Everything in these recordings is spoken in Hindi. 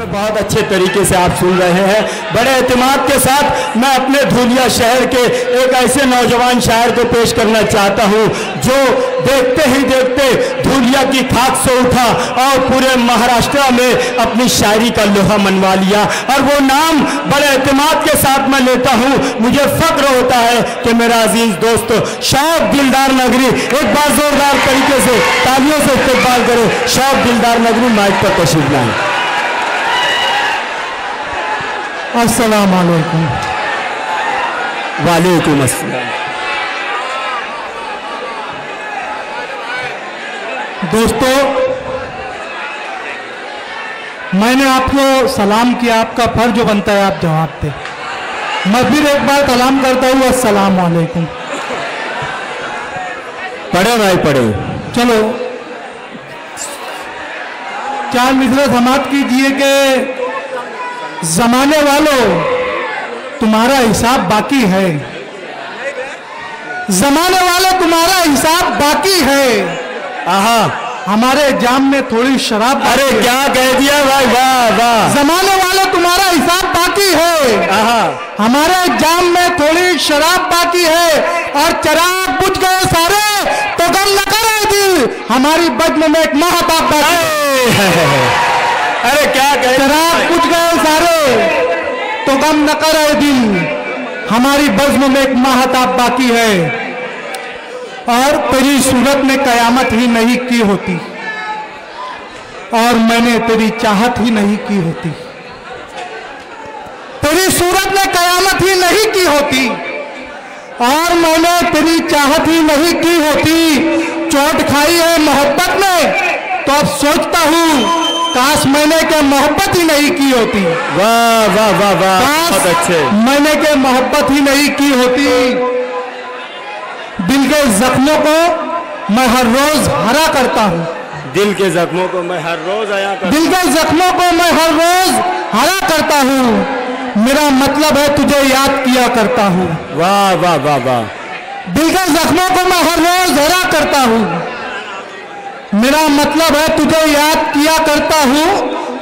बहुत अच्छे तरीके से आप सुन रहे हैं। बड़े एतमाद के साथ मैं अपने धूलिया शहर के एक ऐसे नौजवान शायर को पेश करना चाहता हूं जो देखते ही देखते धूलिया की खाक से उठा और पूरे महाराष्ट्र में अपनी शायरी का लोहा मनवा लिया। और वो नाम बड़े एतमाद के साथ मैं लेता हूं। मुझे फक्र होता है कि मेरा अजीज दोस्त शौक दिलदार नगरी, एक बार जोरदार तरीके से तालियों से इस्तकबाल करें। शौक दिलदार नगरी माइक पर तशरीफ लाएं। अस्सलाम वालेकुम। वालेकुम अस्सलाम। दोस्तों, मैंने आपको सलाम किया, आपका फर्ज बनता है आप जवाब दें। मैं फिर एक बार सलाम करता हूँ, अस्सलाम वालेकुम। पढ़े भाई पढ़े। चलो 4 मिसरे समाप्त कीजिए कि जमाने वालों तुम्हारा हिसाब बाकी है, जमाने वालों तुम्हारा हिसाब बाकी है। आहा, हमारे जाम में थोड़ी शराब। अरे क्या कह दिया भाई, वाह वाह। जमाने वालों तुम्हारा हिसाब बाकी है। आहा, हमारे जाम में थोड़ी शराब बाकी है और चराग बुझ गए सारे तो गम न करे दिल, हमारी बज़्म में एक महताब बाकी है। अरे क्या कह, चराग बुझ गए सारे तो गम न करे दिल, हमारी बज़्म में एक महताब बाकी है। और तेरी सूरत ने कयामत ही नहीं की होती और मैंने तेरी चाहत ही नहीं की होती। तेरी सूरत ने कयामत ही नहीं की होती और मैंने तेरी चाहत ही नहीं की होती। चोट खाई है मोहब्बत में तो अब सोचता हूँ काश मैंने के मोहब्बत ही नहीं की होती। वाह वाह वाह वाह, बहुत अच्छे। मैंने के मोहब्बत ही नहीं की होती। दिल के जख्मों को मैं हर रोज हरा करता हूँ। दिल के जख्मों को मैं हर रोज आया करता हूँ। दिल के जख्मों को मैं हर रोज हरा करता हूँ। मेरा मतलब है तुझे याद किया करता हूँ। वाह वाह वाह वाह। दिल के जख्मों को मैं हर रोज हरा करता हूँ। मेरा मतलब है तुझे याद किया करता हूँ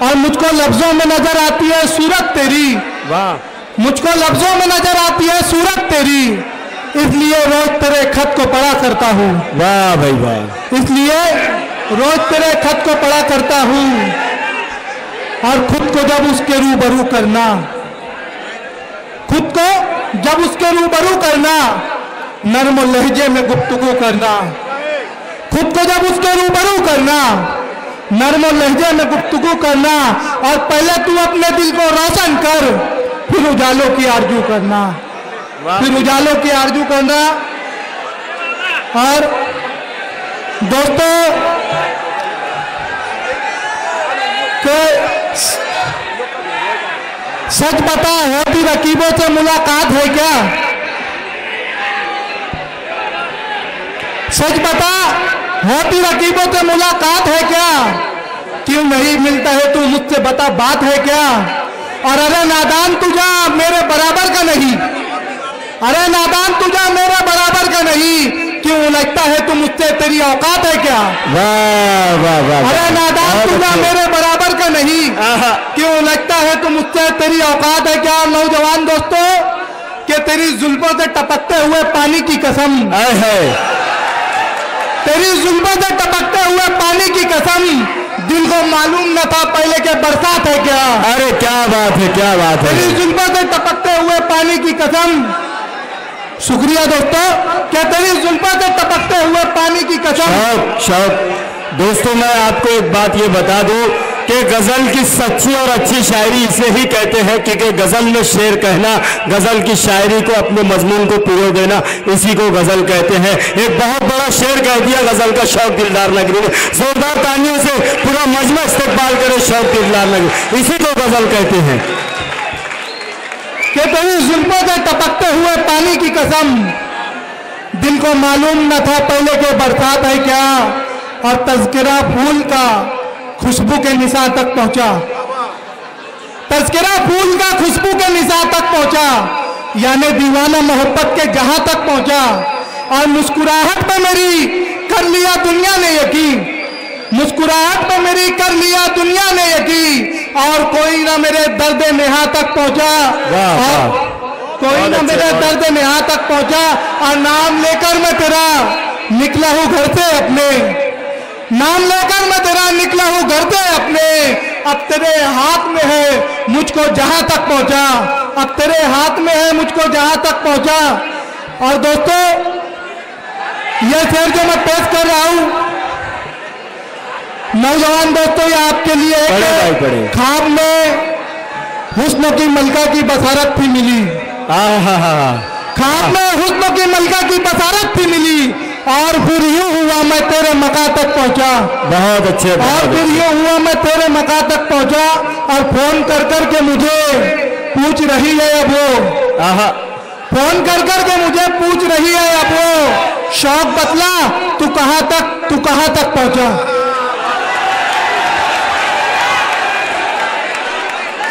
और मुझको लफ्जों में नजर आती है सूरत तेरी। वाह। मुझको लफ्जों में नजर आती है सूरत तेरी, इसलिए रोज तेरे खत को पढ़ा करता हूँ। वाह भाई वाह। इसलिए रोज तेरे खत को पढ़ा करता हूँ और खुद को जब उसके रूबरू करना, खुद को जब उसके रूबरू करना, नर्म लहजे में गुफ्तगू करना, खुद को जब उसके रूबरू करना, नर्म लहजे में गुफ्तगू करना और पहले तू अपने दिल को रोशन कर, फिर उजालों की आरजू करना, फिर उजालों की आरजू करना। और दोस्तों के सच बता, होती रकीबों से मुलाकात है क्या? सच बता, होती रकीबों से मुलाकात है क्या? क्यों नहीं मिलता है तू मुझसे, बता बात है क्या? और अरे नादान तुझा मेरे बराबर का नहीं, अरे नादान तुझा मेरे बराबर का नहीं, क्यों लगता है तू मुझसे, तेरी औकात है क्या? वाह वाह वाह। अरे नादान तुझा मेरे बराबर का नहीं, क्यों लगता है तू मुझसे, तेरी औकात है क्या? नौजवान दोस्तों, कि तेरी जुल्फों से टपकते हुए पानी की कसम है, तेरी जुल्फों से टपकते हुए पानी की कसम, दिल को मालूम न था पहले के बरसात है क्या? अरे क्या बात है, क्या बात है। तेरी जुल्फों से टपकते हुए पानी की कसम। शुक्रिया दोस्तों, क्या तेरी जुल्फों से टपकते हुए पानी की कसम। शौक शौक दोस्तों, मैं आपको एक बात ये बता दूं कि गजल की सच्ची और अच्छी शायरी इसे ही कहते हैं क्योंकि गजल में शेर कहना, गजल की शायरी को अपने मजमून को पिरो देना, इसी को गजल कहते हैं। एक बहुत बड़ा शेर कह दिया गजल का शौक दिलदार नगरी ने। जोरदार तालियों से पूरा मजमा इस्तकबाल करे शौक दिलदार नगरी, इसी को गजल कहते हैं। कि तेरी जुल्फों से टपकते हुए पानी की कसम, दिल को मालूम न था पहले के बरसात है क्या? और तज़किरा फूल का खुशबू के निशान तक पहुंचा, तज़किरा फूल का खुशबू के निशान तक पहुंचा, यानी दीवाना मोहब्बत के जहां तक पहुंचा। और मुस्कुराहट पे मेरी कर लिया दुनिया ने यकीन, मुस्कुराहट पे मेरी कर लिया दुनिया ने यकीन। और कोई ना मेरे दर्द नेहा तक पहुंचा, और कोई ना मेरे दर्द नेहा तक पहुंचा। और नाम लेकर मैं तेरा निकला हूं घर से अपने, नाम लेकर मैं तेरा निकला हूं घर से अपने। अब तेरे हाथ में है मुझको जहां तक पहुंचा, अब तेरे हाथ में है मुझको जहां तक पहुंचा। और दोस्तों, यह शेर जो मैं पेश कर रहा हूं, नौजवान दोस्तों, ये आपके लिए एक ख्वाब में हुस्न की मलका की बसारत थी मिली, ख्वाब में हुस्न की मलका की बसारत थी मिली। और फिर यूं हुआ मैं तेरे मका तक पहुंचा, बहुत अच्छे। और फिर यूं हुआ मैं तेरे मका तक पहुंचा। और फोन कर कर के मुझे पूछ रही है अब वो, फोन कर कर के मुझे पूछ रही है अब वो, शौक बतला तू कहां तक पहुंचा।